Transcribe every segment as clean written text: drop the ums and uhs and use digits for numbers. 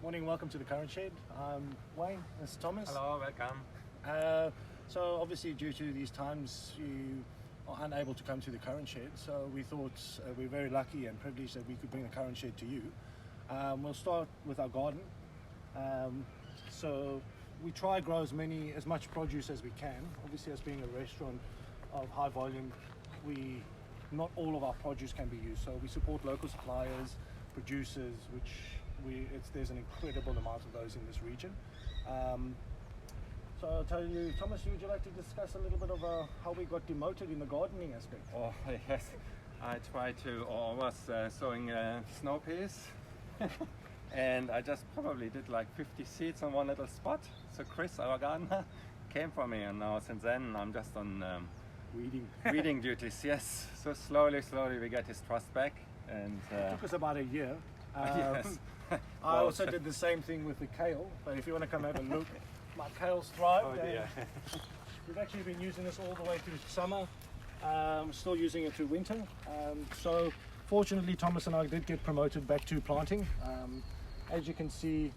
Morning, welcome to the Currant Shed. I'm Wayne, this is Thomas. Hello, welcome. So obviously due to these times you are unable to come to the Currant Shed, so we thought we're very lucky and privileged that we could bring the Currant Shed to you. We'll start with our garden. So we try grow as much produce as we can. Obviously, as being a restaurant of high volume, not all of our produce can be used, so we support local suppliers, producers, which there's an incredible amount of those in this region. So I'll tell you, Thomas, would you like to discuss a little bit of how we got demoted in the gardening aspect? Oh yes, I tried to, or was sowing snow peas and I just probably did like 50 seeds on one little spot. So Chris, our gardener, came for me, and now since then I'm just on weeding duties, yes. So slowly we get his trust back. And it took us about a year. Yes. I also did the same thing with the kale, but if you want to come have a look, my kale's thrived. Oh dear. We've actually been using this all the way through summer, still using it through winter. So fortunately Thomas and I did get promoted back to planting. As you can see,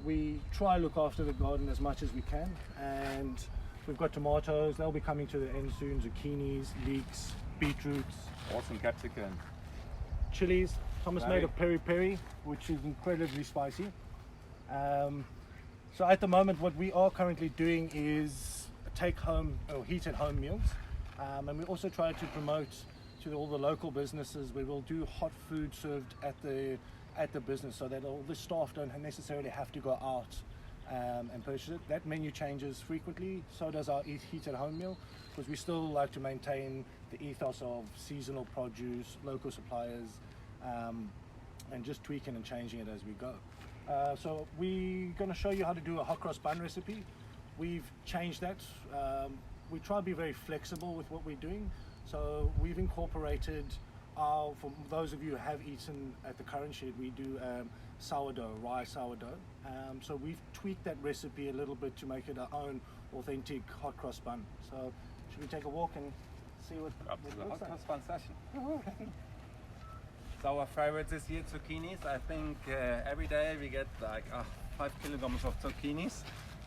we try to look after the garden as much as we can, and we've got tomatoes, they'll be coming to the end soon, zucchinis, leeks, beetroots. Awesome capsicum. Chilies. Thomas made a peri-peri, which is incredibly spicy. So at the moment what we are currently doing is take home or heat at home meals, and we also try to promote to all the local businesses. We will do hot food served at the business, so that all the staff don't necessarily have to go out and purchase it. That menu changes frequently, so does our heat at home meal, because we still like to maintain the ethos of seasonal produce, local suppliers, and just tweaking and changing it as we go. So we're going to show you how to do a hot cross bun recipe. We've changed that. We try to be very flexible with what we're doing. So we've incorporated for those of you who have eaten at the Currant Shed, we do sourdough, rye sourdough. So we've tweaked that recipe a little bit to make it our own authentic hot cross bun. So should we take a walk and see what it looks like? Hot cross bun session. So our favorite this year, zucchinis. I think every day we get like 5 kilograms of zucchinis.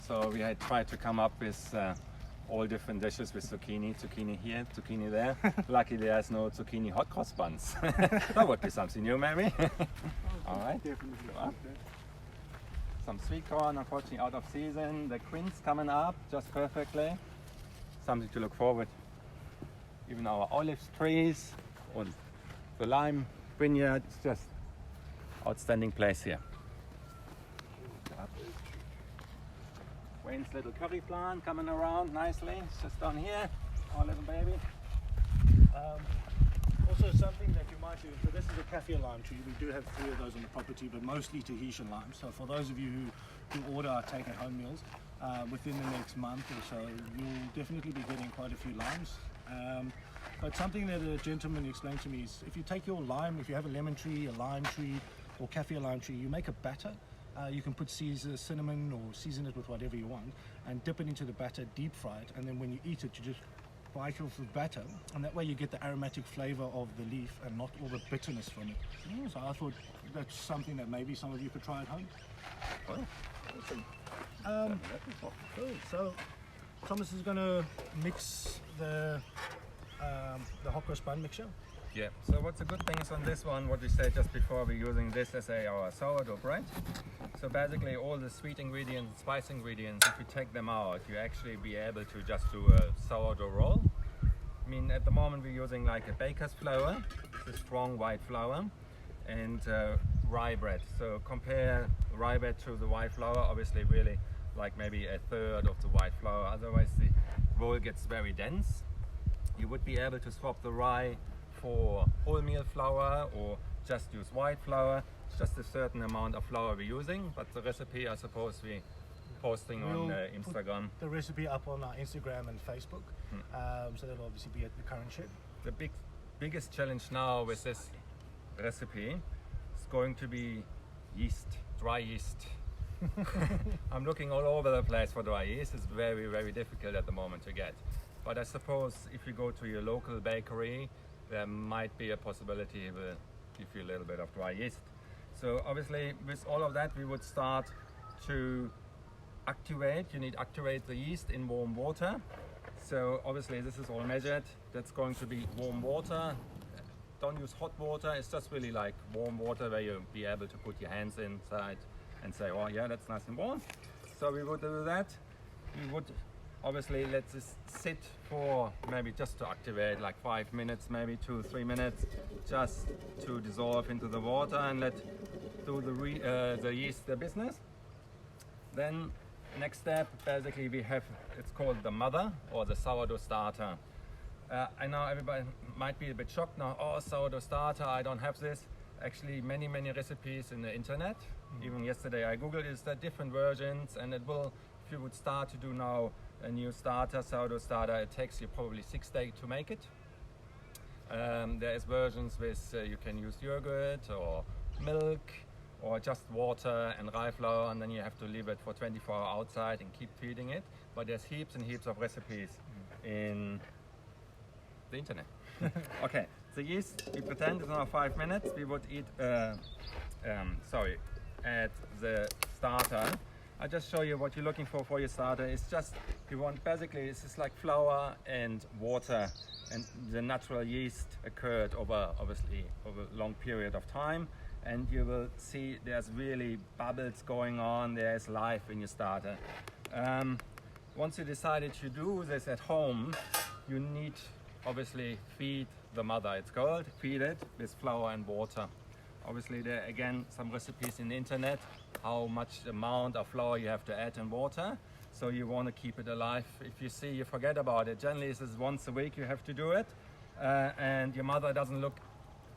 So we had tried to come up with all different dishes with zucchini here, zucchini there. Luckily there's no zucchini hot cross buns. That would be something new maybe. All right. Definitely. Some sweet corn, unfortunately out of season. The quince coming up just perfectly. Something to look forward. Even our olive trees and the lime vineyard, it's just outstanding place here. Wayne's little curry plant coming around nicely. It's just down here, our little baby. Also something that you might do, so this is a kaffir lime tree. We do have 3 of those on the property, but mostly Tahitian limes. So for those of you who order our take at home meals, within the next month or so, you'll definitely be getting quite a few limes. But something that a gentleman explained to me is, if you take your lime, if you have a lemon tree, a lime tree, or kaffir lime tree, you make a batter. You can put cinnamon or season it with whatever you want, and dip it into the batter, deep fry it, and then when you eat it, you just bite off the batter, and that way you get the aromatic flavor of the leaf and not all the bitterness from it. So I thought that's something that maybe some of you could try at home. Awesome. Cool. So Thomas is going to mix the hot cross bun mixture. Yeah, so what's the good thing is on this one, what we said just before, we're using this as our sourdough bread. So basically all the sweet ingredients, spice ingredients, if you take them out, you actually be able to just do a sourdough roll. I mean, at the moment we're using like a baker's flour, it's a strong white flour, and rye bread. So compare rye bread to the white flour, obviously really like maybe a third of the white flour, otherwise the roll gets very dense. You would be able to swap the rye for wholemeal flour or just use white flour. It's just a certain amount of flour we're using, but the recipe I suppose we're posting on Instagram. Put the recipe up on our Instagram and Facebook, so that'll obviously be at the Currant Shed. The biggest challenge now with this recipe is going to be yeast, dry yeast. I'm looking all over the place for dry yeast. It's very, very difficult at the moment to get. But I suppose if you go to your local bakery, there might be a possibility it will give you a little bit of dry yeast. So obviously with all of that we would start to activate. You need to activate the yeast in warm water. So obviously this is all measured. That's going to be warm water. Don't use hot water. It's just really like warm water where you'll be able to put your hands inside and say, oh yeah, that's nice and warm. So we would do that. We would obviously let this sit for maybe just to activate like 5 minutes, maybe 2-3 minutes, just to dissolve into the water and let do the yeast their business. Then next step, basically we have, it's called the mother or the sourdough starter. I know everybody might be a bit shocked now, oh, sourdough starter, I don't have this. Actually many recipes in the internet. Even yesterday I googled, is there different versions, and it will, if you would start to do now a new starter, sourdough starter, it takes you probably 6 days to make it. There is versions with, you can use yogurt or milk or just water and rye flour, and then you have to leave it for 24 hours outside and keep feeding it. But there's heaps and heaps of recipes in the internet. Okay, the yeast, we pretend it's now 5 minutes. We would add the starter. I'll just show you what you're looking for your starter. It's just, you want, basically it's just like flour and water, and the natural yeast occurred obviously over a long period of time, and you will see there's really bubbles going on, there's life in your starter. Once you decided to do this at home, you need obviously feed the mother, it's called, feed it with flour and water. Obviously there again some recipes in the internet, how much amount of flour you have to add in water. So you want to keep it alive. If you see you forget about it, generally this is once a week you have to do it, and your mother doesn't look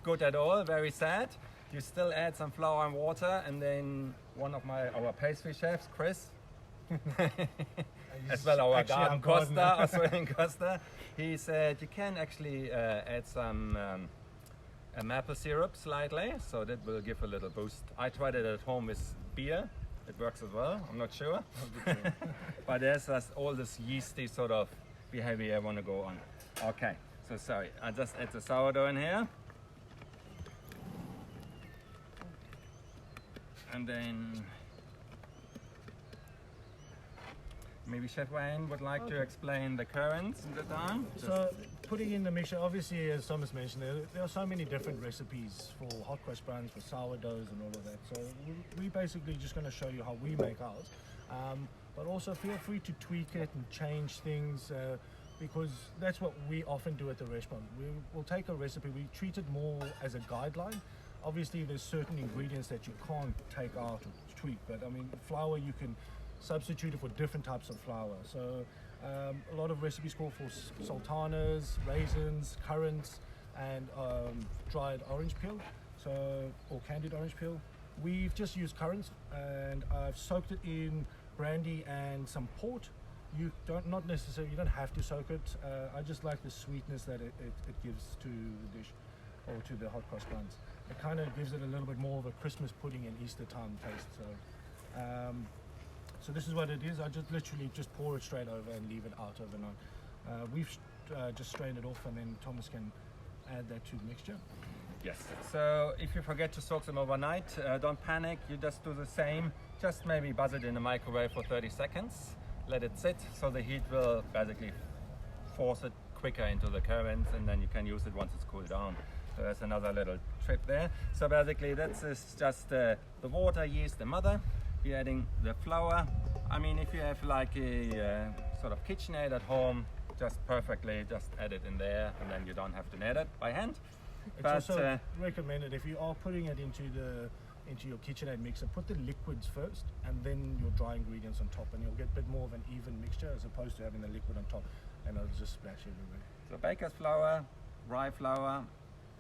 good at all, very sad. You still add some flour and water, and then one of our pastry chefs, Chris, as well our garden Costa, Australian Costa, he said you can actually add some maple syrup slightly, so that will give a little boost. I tried it at home with beer, it works as well, I'm not sure. But there's all this yeasty sort of behavior I want to go on. Okay, so sorry, I just add the sourdough in here. And then maybe Chef Wayne would like to explain the currants in the time. So putting in the mixture, obviously as Thomas mentioned, there are so many different recipes for hot cross buns, for sourdoughs and all of that. So we basically just going to show you how we make ours. But also feel free to tweak it and change things, because that's what we often do at the restaurant. We'll take a recipe, we treat it more as a guideline. Obviously there's certain ingredients that you can't take out or tweak, but I mean flour, you can substitute it for different types of flour. So a lot of recipes call for sultanas, raisins, currants, and dried orange peel, or candied orange peel. We've just used currants, and I've soaked it in brandy and some port. You don't have to soak it. I just like the sweetness that it gives to the dish, or to the hot cross buns. It kind of gives it a little bit more of a Christmas pudding and Easter time taste. So this is what it is. I just literally just pour it straight over and leave it out overnight. We've just strained it off, and then Thomas can add that to the mixture. Yes. So if you forget to soak them overnight, don't panic. You just do the same. Just maybe buzz it in the microwave for 30 seconds. Let it sit, so the heat will basically force it quicker into the currants, and then you can use it once it's cooled down. So that's another little trip there. So basically that's just the water, yeast, the mother. We're adding the flour. I mean, if you have like a sort of KitchenAid at home, just perfectly, just add it in there, and then you don't have to knead it by hand. It's also recommended, if you are putting it into your KitchenAid mixer, put the liquids first and then your dry ingredients on top, and you'll get a bit more of an even mixture as opposed to having the liquid on top and it'll just splash everywhere. So baker's flour, rye flour.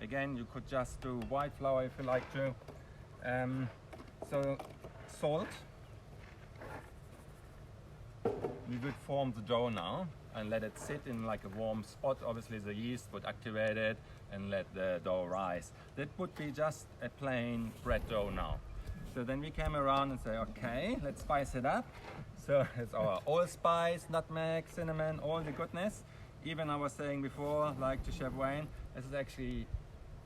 Again, you could just do white flour if you like to. So salt. We would form the dough now and let it sit in like a warm spot. Obviously the yeast would activate it and let the dough rise. That would be just a plain bread dough now. So then we came around and say, okay, let's spice it up. So it's our allspice, nutmeg, cinnamon, all the goodness. Even I was saying before, like to Chef Wayne, this is actually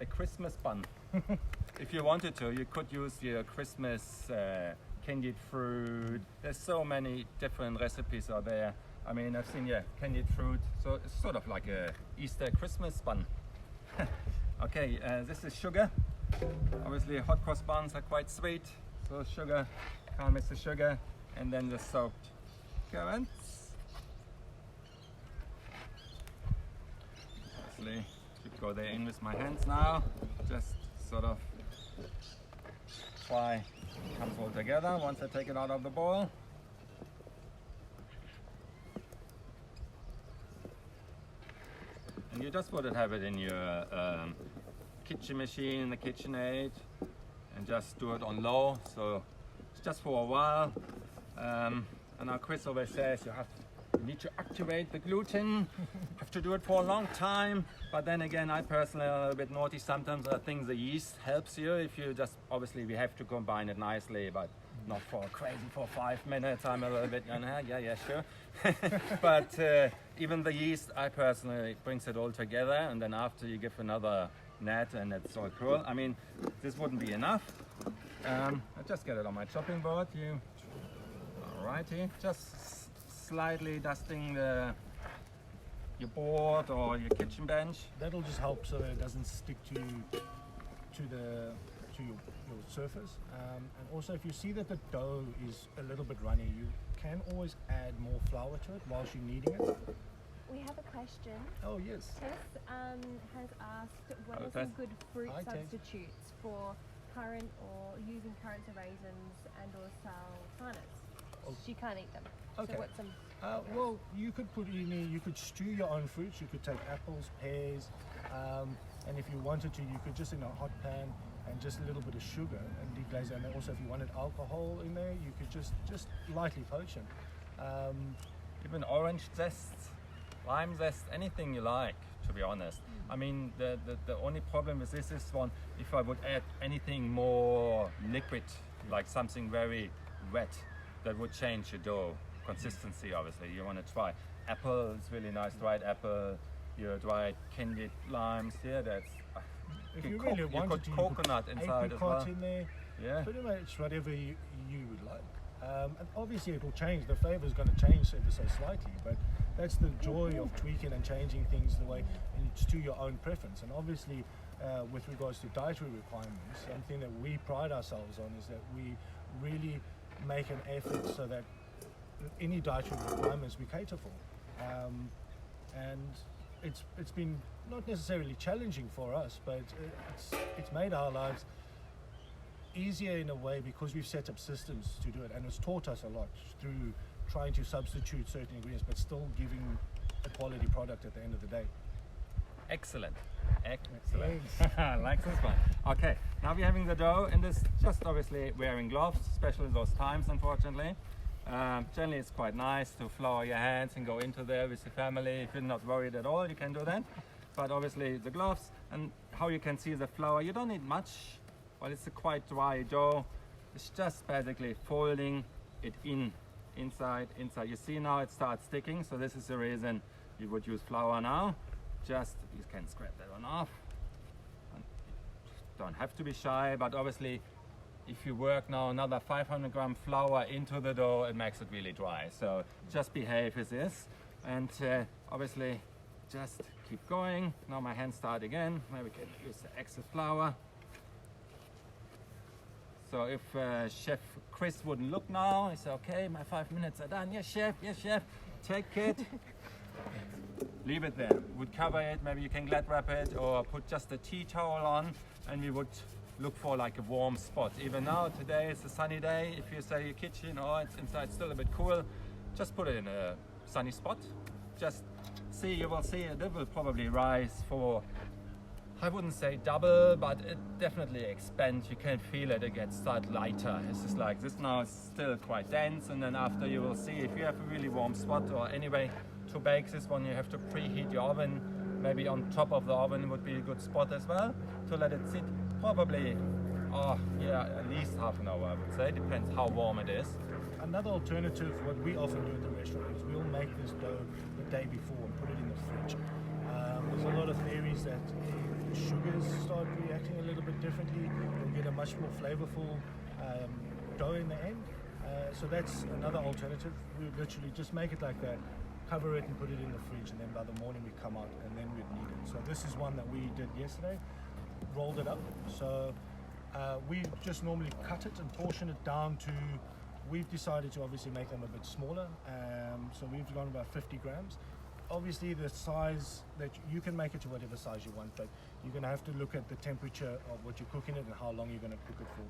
a Christmas bun. If you wanted to, you could use your Christmas candied fruit. There's so many different recipes out there. I mean, I've seen, candied fruit. So it's sort of like a Easter Christmas bun. Okay, this is sugar. Obviously, hot cross buns are quite sweet. So sugar, can't miss the sugar. And then the soaked currants. Obviously, should go there in with my hands now. Just sort of try it comes all together once I take it out of the bowl. And you just wouldn't have it in your kitchen machine, the KitchenAid, and just do it on low. So it's just for a while. And our Chris always says you need to activate the gluten, have to do it for a long time. But then again, I personally am a little bit naughty sometimes. I think the yeast helps you if you just, obviously we have to combine it nicely, but not for crazy for 5 minutes. I'm a little bit, yeah, sure. But even the yeast, I personally brings it all together, and then after you give another net and it's all cool. I mean, this wouldn't be enough. I just get it on my chopping board. Alrighty, just slightly dusting your board or your kitchen bench. That'll just help so that it doesn't stick to your surface. And also, if you see that the dough is a little bit runny, you can always add more flour to it whilst you're kneading it. We have a question. Oh yes. Tess has asked what are some good fruit Hi, Tess. substitutes for currant or using currants or raisins and or sultanas. Oh. She can't eat them. Okay. So what's some? Well, you could put in, you could stew your own fruits. You could take apples, pears, and if you wanted to, you could just in a hot pan and just a little bit of sugar and deglaze it. And then also, if you wanted alcohol in there, you could just lightly poach it. Even orange zest, lime zest, anything you like, to be honest. I mean, the only problem with this is one, if I would add anything more liquid, like something very wet, that would change your dough consistency. Obviously, you want to try apple. It's really nice, dried apple. Your dried candied limes. Yeah, that's. If you really wanted to, coconut you put inside as well. in there. Yeah. Pretty much whatever you would like. And obviously, it will change. The flavour is going to change ever so slightly, but that's the joy of tweaking and changing things the way it's to your own preference. And obviously, with regards to dietary requirements, something that we pride ourselves on is that we really make an effort so that any dietary requirements we cater for, and it's been not necessarily challenging for us, but it's made our lives easier in a way because we've set up systems to do it, and it's taught us a lot through trying to substitute certain ingredients but still giving a quality product at the end of the day. Excellent. I like this one. Okay, now we're having the dough, and this just obviously wearing gloves, especially those times, unfortunately. Generally, it's quite nice to flour your hands and go into there with the family. If you're not worried at all, you can do that. But obviously, the gloves and how you can see the flour, you don't need much. Well, it's a quite dry dough. It's just basically folding it inside. You see now it starts sticking, so this is the reason you would use flour now. Just, you can scrape that one off. Don't have to be shy, but obviously if you work now another 500 gram flour into the dough, it makes it really dry. So just behave with this, and obviously just keep going. Now my hands start again. Maybe we can use the extra flour. So if Chef Chris wouldn't look now, he said, okay, my 5 minutes are done. Yes, chef, take it. Leave it there. Would cover it, maybe you can glad wrap it or put just a tea towel on, and we would look for like a warm spot. Even now, today it's a sunny day. If you say your kitchen or it's inside still a bit cool, just put it in a sunny spot. Just see, you will see it will probably rise for, I wouldn't say double, but it definitely expands. You can feel it, it gets start lighter. It's just like this now, it's still quite dense, and then after you will see if you have a really warm spot, or anyway, to bake this one you have to preheat your oven. Maybe on top of the oven would be a good spot as well to let it sit. Probably, at least half an hour, I would say. Depends how warm it is. Another alternative, what we often do at the restaurant, is we'll make this dough the day before and put it in the fridge. There's a lot of theories that if sugars start reacting a little bit differently, you'll get a much more flavorful dough in the end. So that's another alternative. We would literally just make it like that, cover it and put it in the fridge, and then by the morning we come out and then we'd knead it. So this is one that we did yesterday, rolled it up. So we just normally cut it and portion it down to, we've decided to obviously make them a bit smaller. So we've gone about 50 grams. Obviously the size that you can make it to whatever size you want, but you're going to have to look at the temperature of what you're cooking it and how long you're going to cook it for.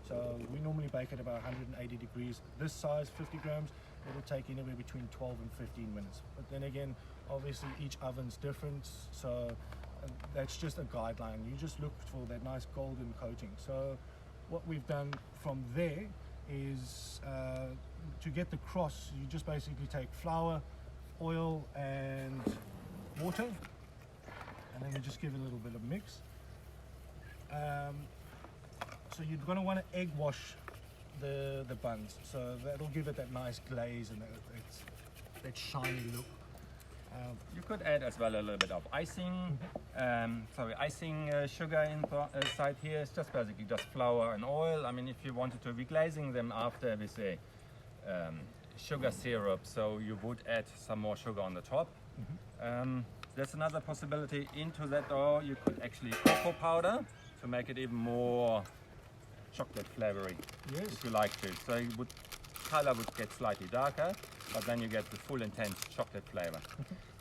So we normally bake at about 180 degrees. This size, 50 grams, it'll take anywhere between 12 and 15 minutes. But then again, obviously each oven's different, so that's just a guideline. You just look for that nice golden coating. So what we've done from there is to get the cross, you just basically take flour, oil and water, and then we just give it a little bit of mix. So you're going to want to egg wash the buns, so that'll give it that nice glaze and that shiny look. You could add as well a little bit of icing. Icing sugar inside here is just basically just flour and oil. I mean, if you wanted to be glazing them after with a sugar syrup, so you would add some more sugar on the top. There's another possibility into that dough. You could actually cocoa powder to make it even more chocolate flavory, Yes. if you like to. So it would, color would get slightly darker, but then you get the full intense chocolate flavor.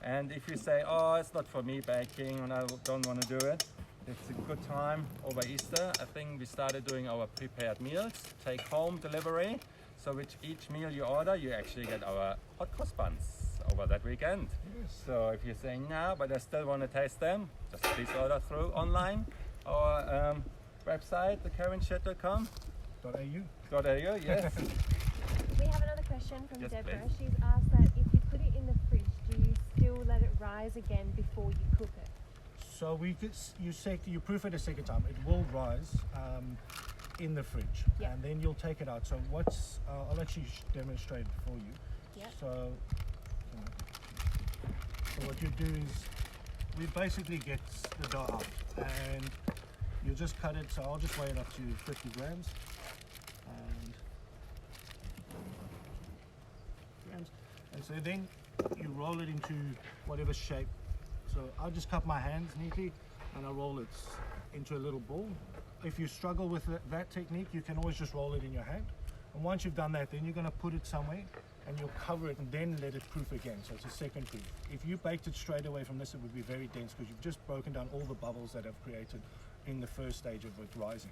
And if you say, oh, it's not for me baking and I don't want to do it, it's a good time over Easter. I think we started doing our prepared meals, take home delivery. So with each meal you order, you actually get our hot cross buns over that weekend. Yes. So if you're saying no, but I still want to taste them, just please order through online or website, thecurrant.com. .au. Yes. We have another question from Yes, Deborah. please. She's asked that if you put it in the fridge, do you still let it rise again before you cook it? So you proof it a second time. It will rise in the fridge, Yep. and then you'll take it out. So I'll actually demonstrate it for you. Yep. So what you do is we basically get the dough out, and you just cut it. So I'll just weigh it up to 50 grams. And so then you roll it into whatever shape. So I'll just cup my hands neatly and I roll it into a little ball. If you struggle with that technique, you can always just roll it in your hand. And once you've done that, then you're going to put it somewhere and you'll cover it and then let it proof again. So it's a second proof. If you baked it straight away from this, it would be very dense because you've just broken down all the bubbles that have created in the first stage of it rising.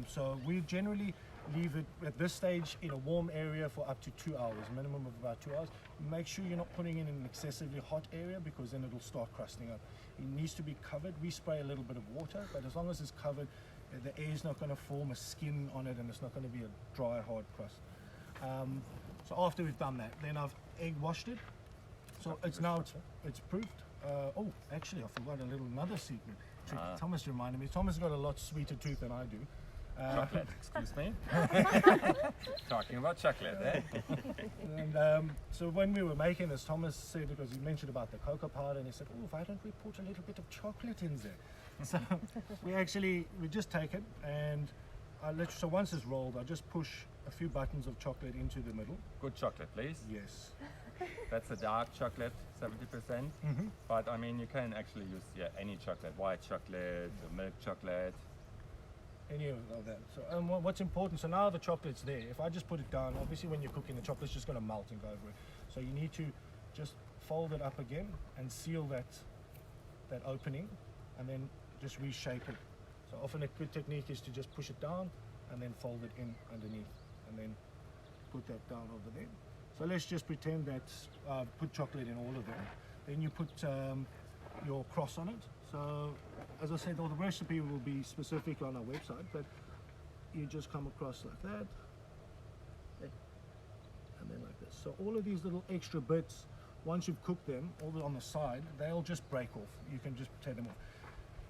So we generally leave it at this stage in a warm area for up to 2 hours, minimum of about 2 hours. Make sure you're not putting it in an excessively hot area because then it'll start crusting up. It needs to be covered. We spray a little bit of water, but as long as it's covered, the air is not going to form a skin on it and it's not going to be a dry, hard crust. So after we've done that, then I've egg washed it. So it's proofed. Oh, actually, I forgot another secret. Thomas reminded me. Thomas has got a lot sweeter tooth than I do. Chocolate, excuse me. Talking about chocolate, eh? And so when we were making this, Thomas said, because he mentioned about the cocoa powder, and he said, oh, why don't we put a little bit of chocolate in there? So we just take it, and so once it's rolled, I just push a few buttons of chocolate into the middle. Good chocolate, please. Yes. That's a dark chocolate, 70%. But I mean, you can actually use any chocolate, white chocolate, milk chocolate. Any of that. So what's important, so now the chocolate's there. If I just put it down, obviously when you're cooking, the chocolate's just going to melt and go over it. So you need to just fold it up again and seal that opening, and then just reshape it. So often a good technique is to just push it down and then fold it in underneath, and then put that down over there. So let's just pretend that put chocolate in all of them. Then you put your cross on it. So as I said, all the recipe will be specific on our website, but you just come across like that, and then like this. So all of these little extra bits, once you've cooked them, all on the side, they'll just break off. You can just take them off.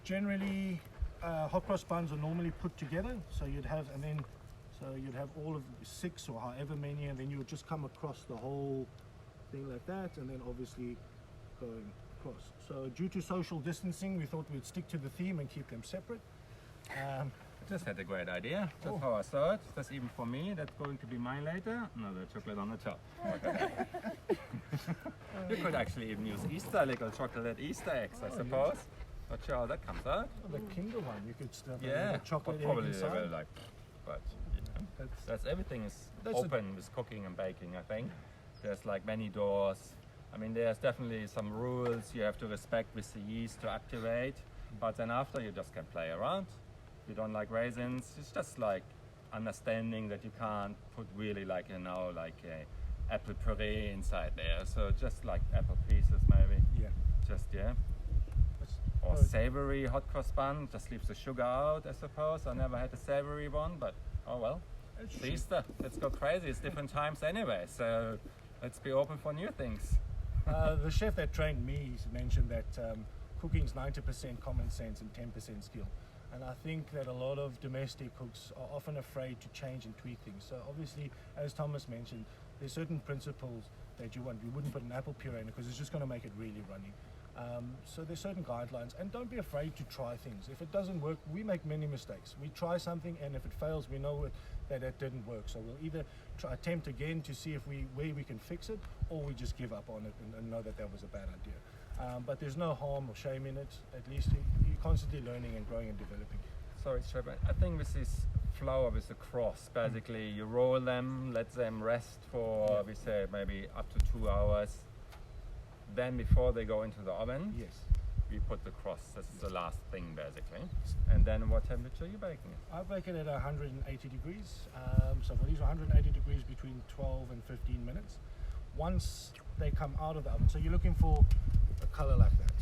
Generally, hot cross buns are normally put together, so you'd have all of 6 or however many, and then you would just come across the whole thing like that, and then obviously going across. So due to social distancing, we thought we'd stick to the theme and keep them separate. Just had a great idea. That's how I saw it. That's even for me. That's going to be mine later. Another chocolate on the top. You could actually even use Easter, little chocolate Easter eggs, I suppose. Not sure how that comes out. The Kinder one, you could still have a Yeah, little chocolate egg probably they inside. will like, but you know, that's everything is open with cooking and baking. I think there's like many doors. I mean, there's definitely some rules you have to respect with the yeast to activate, but then after you just can play around. If you don't like raisins, it's just like understanding that you can't put really like, you know, like a apple puree inside there. So just like apple pieces maybe. Yeah. Just, yeah. Or savory hot cross bun, just leaves the sugar out, I suppose. I never had a savory one, but oh well. It's Easter. Let's go crazy. It's different times anyway, so let's be open for new things. The chef that trained me mentioned that cooking's 90% common sense and 10% skill. And I think that a lot of domestic cooks are often afraid to change and tweak things. So obviously, as Thomas mentioned, there's certain principles that you want. You wouldn't put an apple puree in it because it's just going to make it really runny. So there's certain guidelines, and don't be afraid to try things. If it doesn't work, we make many mistakes. We try something, and if it fails, we know that it didn't work. So we'll either attempt again to see where we can fix it, or we just give up on it and know that was a bad idea. But there's no harm or shame in it. At least you're constantly learning and growing and developing. Sorry, Chef. I think with this flour with the cross, basically you roll them, let them rest for, we say, maybe up to 2 hours. Then before they go into the oven, Yes. we put the cross. That's the last thing, basically. And then what temperature are you baking it? I bake it at 180 degrees. So for these 180 degrees between 12 and 15 minutes. Once they come out of the oven, so you're looking for a color like that.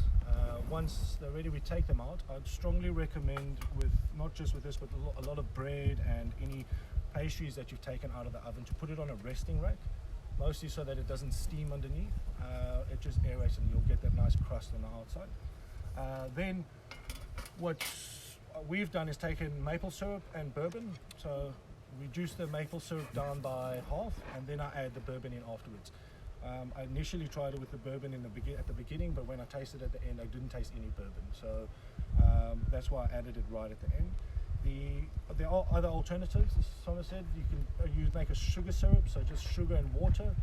Once they're ready, we take them out. I'd strongly recommend, with not just with this, but a lot of bread and any pastries that you've taken out of the oven, to put it on a resting rack, mostly so that it doesn't steam underneath. It just aerates and you'll get that nice crust on the outside. Then what we've done is taken maple syrup and bourbon. So reduce the maple syrup down by half, and then I add the bourbon in afterwards. I initially tried it with the bourbon at the beginning, but when I tasted at the end, I didn't taste any bourbon. So that's why I added it right at the end. There are other alternatives, as Thomas said. You can make a sugar syrup, so just sugar and water.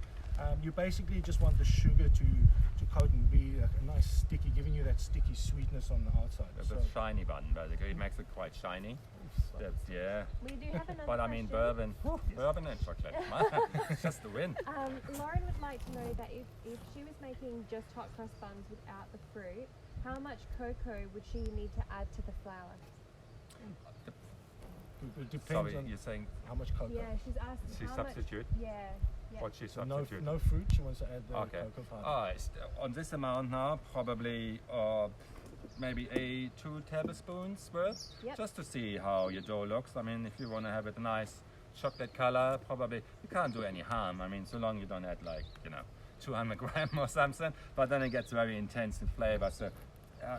You basically just want the sugar to coat and be a nice sticky, giving you that sticky sweetness on the outside. It's a shiny bun, basically. It makes it quite shiny. That's, yeah. We do have another But I mean, question. bourbon and chocolate. It's just the win. Lauren would like to know that if she was making just hot cross buns without the fruit, how much cocoa would she need to add to the flour? It depends Sorry, on you're saying how much cocoa. Yeah, she's asked she how substitute? much. Yeah. What she So no substitute? fruit. She wants to add the Okay. cocoa powder. On this amount now, probably maybe 2 tablespoons worth, Yep. just to see how your dough looks. I mean, if you want to have it a nice chocolate color, probably you can't do any harm. I mean, so long you don't add 200 gram or something, but then it gets very intense in flavor. So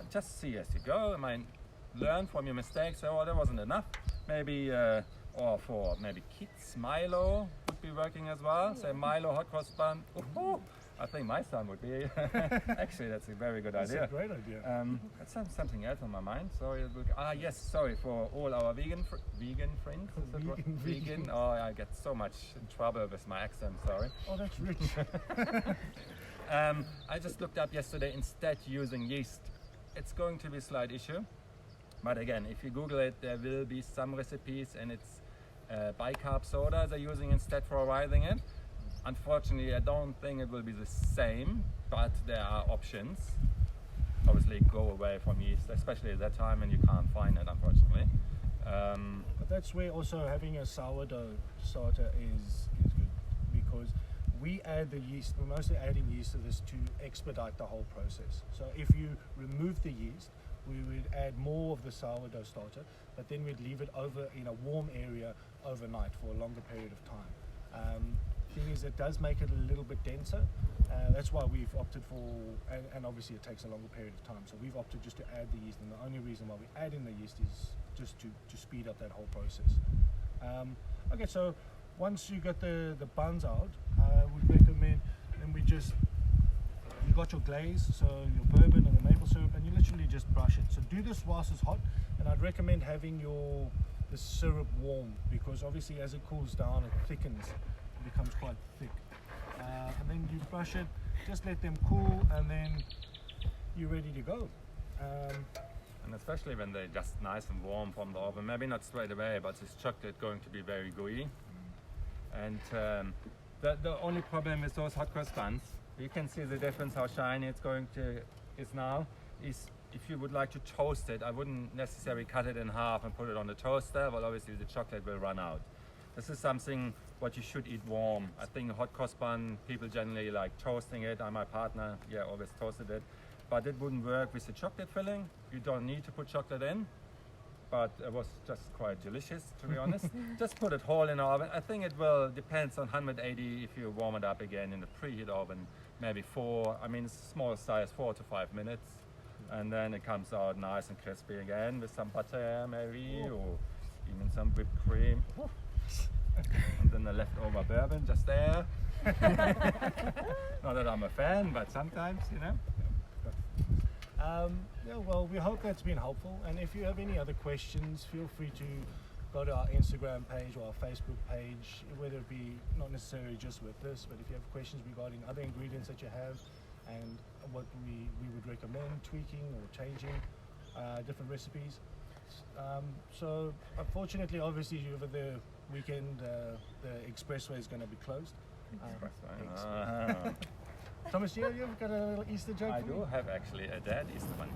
just see as you go. I mean, learn from your mistakes. Oh, that wasn't enough. Maybe, or for maybe kids, Milo would be working as well. Say Milo hot cross bun. Ooh, I think my son would be. Actually, that's a very good idea. That's a great idea. That's something else on my mind. Sorry. Yes. Sorry for all our vegan friends. Is that right? Vegan. Oh, I get so much in trouble with my accent. Sorry. Oh, that's rich. I just looked up yesterday. Instead, using yeast, it's going to be a slight issue. But again, if you Google it, there will be some recipes, and it's bicarb soda they're using instead for rising it. Unfortunately, I don't think it will be the same, but there are options. Obviously, go away from yeast, especially at that time, and you can't find it, unfortunately. But that's where also having a sourdough starter is good, because we add the yeast. We're mostly adding yeast to this to expedite the whole process. So if you remove the yeast, we would add more of the sourdough starter, but then we'd leave it over in a warm area overnight for a longer period of time. Thing is, it does make it a little bit denser. That's why we've opted for, and obviously it takes a longer period of time, so we've opted just to add the yeast, and the only reason why we add in the yeast is just to speed up that whole process. Okay, so once you get the buns out, I would recommend then we just you got your glaze, so your bourbon and the maple syrup, and you literally just brush it. So do this whilst it's hot, and I'd recommend having the syrup warm, because obviously as it cools down, it thickens, it becomes quite thick. And then you brush it, just let them cool, and then you're ready to go. And especially when they're just nice and warm from the oven, maybe not straight away, but this chocolate going to be very gooey. And the only problem with those hot cross buns, you can see the difference how shiny it's is now, is if you would like to toast it, I wouldn't necessarily cut it in half and put it on the toaster. Well, obviously the chocolate will run out. This is something what you should eat warm. I think a hot cross bun, people generally like toasting it. My partner, always toasted it. But it wouldn't work with the chocolate filling. You don't need to put chocolate in. But it was just quite delicious, to be honest. Just put it whole in the oven. I think it will, depends on 180 if you warm it up again in the preheat oven. Maybe it's a small size, 4 to 5 minutes. And then it comes out nice and crispy again with some butter maybe, or even some whipped cream. And then the leftover bourbon just there. Not that I'm a fan, but sometimes, Well, we hope that's been helpful, and if you have any other questions, feel free to go to our Instagram page or our Facebook page, whether it be not necessarily just with this, but if you have questions regarding other ingredients that you have and what we would recommend tweaking or changing different recipes. So unfortunately, obviously over the weekend the expressway is going to be closed. Thomas, you've got a little Easter joke? I do have actually a dead Easter one.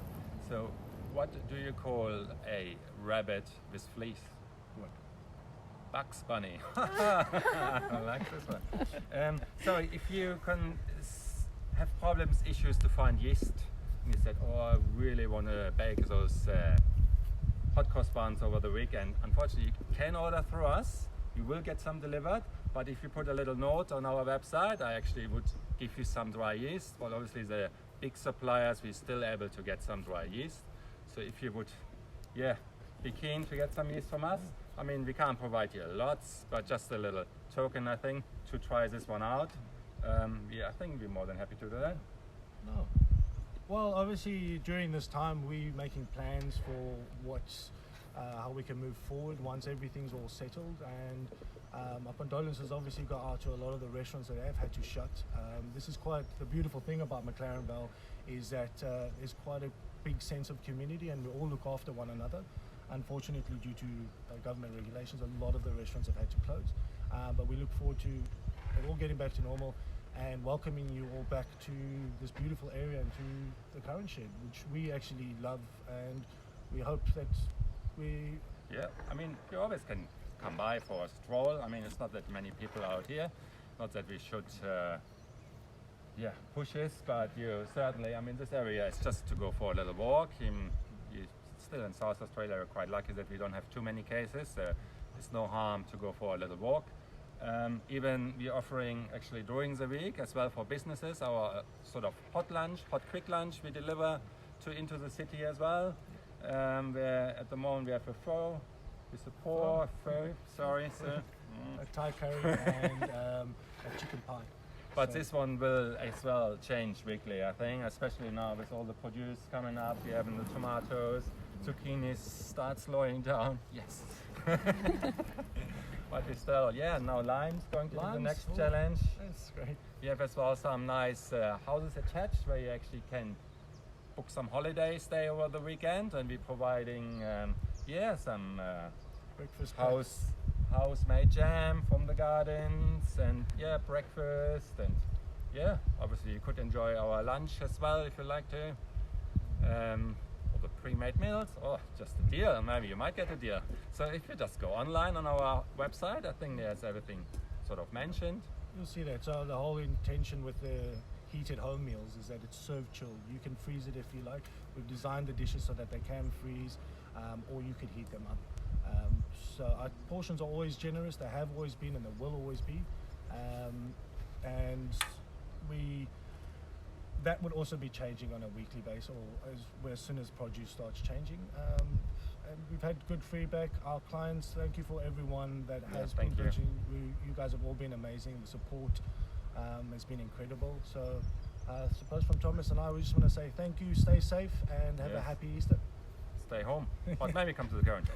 So what do you call a rabbit with fleece? What? Bugs Bunny. I like this one. So if you can have issues to find yeast, and you said, I really want to bake those hot cross buns over the weekend, unfortunately you can order through us. You will get some delivered, but if you put a little note on our website, I actually would give you some dry yeast. Well, obviously the big suppliers, we're still able to get some dry yeast. So if you would, be keen to get some yeast from us, we can't provide you lots, but just a little token, I think, to try this one out. I think we're more than happy to do that. No. Well, obviously during this time we're making plans for how we can move forward once everything's all settled, and our condolences obviously go out to a lot of the restaurants that have had to shut. This is quite the beautiful thing about McLaren Vale, is that there's quite a big sense of community and we all look after one another. Unfortunately, due to government regulations, a lot of the restaurants have had to close, but we look forward to it all getting back to normal and welcoming you all back to this beautiful area and to the Currant shed, which we actually love, and we hope that you always can come by for a stroll. It's not that many people out here, not that we should push this, but you certainly, this area is just to go for a little walk. You still in South Australia are quite lucky that we don't have too many cases. There's no harm to go for a little walk. Even we're offering actually during the week as well for businesses our sort of hot quick lunch we deliver into the city as well. Where at the moment we have sorry sir, a Thai curry and a chicken pie. But this one will as well change weekly, I think, especially now with all the produce coming up. We're having the tomatoes, zucchinis start slowing down. Yes. But we still, now lime's going to be the next challenge. That's great. We have as well some nice houses attached where you actually can book some holiday stay over the weekend, and we're providing some breakfast house-made jam from the gardens, and breakfast, and obviously you could enjoy our lunch as well if you like to, or the pre-made meals, or just a deal. Maybe you might get a deal. So if you just go online on our website, I think there's everything sort of mentioned. You'll see that. So the whole intention with the heated home meals is that it's served chilled. You can freeze it if you like. We've designed the dishes so that they can freeze, or you could heat them up. So our portions are always generous. They have always been, and they will always be. And that would also be changing on a weekly basis, or as soon as produce starts changing. And we've had good feedback. Our clients, thank you for everyone that has been purchasing. You guys have all been amazing. The support has been incredible. So I suppose from Thomas and I, we just want to say thank you, stay safe, and have a Yes. happy Easter. Stay home, but maybe come to the Currant.